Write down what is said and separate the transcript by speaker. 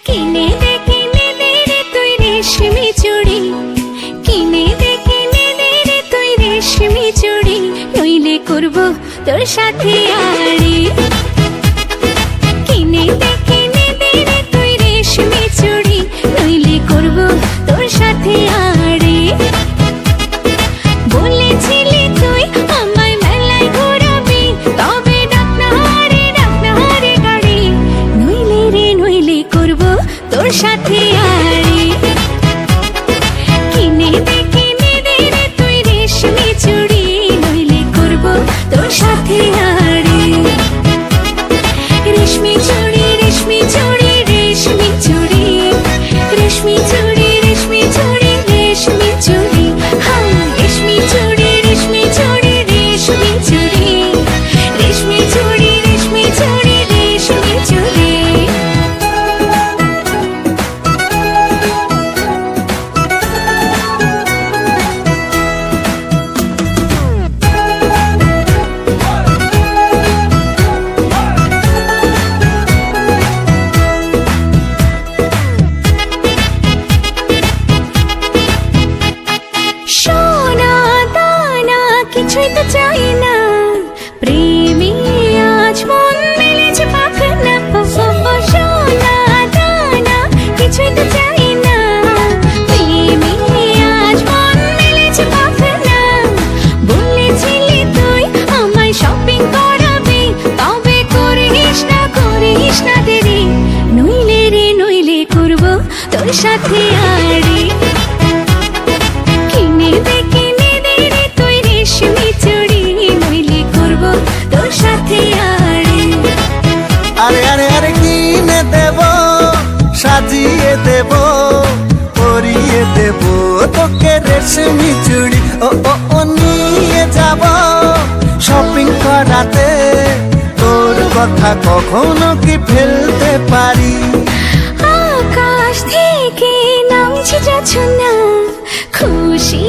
Speaker 1: কিনে দে রে তুই রেশমি চুড়ি, কিনে দে রে তুই রেশমি চুড়ি, নইলে করব তোর সাথে আড়ি। কিনে দে রে তুই রেশমি চুড়ি, নইলে করব তোর সাথে আড়ি। বলেছিলি তুই আমায় মেলায় ঘোরাবি, তবে ডাক না রে গাড়ি, নইলে করব তোর সাথে আড়ি। কিনে দে রে তুই রেশমি চুড়ি, নইলে করব তোর সাথে আড়ি। রেশমি চুড়ি রেশমি চুড়ি রেশমি চুড়ি, রেশমি চুড়ি রেশমি চুড়ি রেশমি চুড়ি, হ্যাঁ রেশমি চুড়ি রেশমি চুড়ি রেশমি চুড়ি, রেশমি চুড়ি রেশমি চুড়ি রেশমি চুড়ি। সোনা দানা কিছুই তো চাই না, প্রেমে আজ মন মেলেছে পাখানা। সোনা দানা কিছুই তো চাই না, প্রেমে আজ মন মেলেছে পাখানা। বলেছিলি তুই আমায় শপিং করাবি, তবে করিস না দেরি, নইলে করব তোর সাথে আড়ি। কিনে দে রে তুই রেশমি চুড়ি, নইলে করব তোর সাথে আড়ি।
Speaker 2: আরে আরে আরে কিনে দেব, সাজিয়ে দেব, পরিয়ে দেব তোকে রেশমি চুড়ি। ও ও ও নিয়ে যাব শপিং করাতে, তোর কথা কখনো কি ফেলতে পারি?
Speaker 1: আকাশ থেকে নামছে জোছনা, খুশি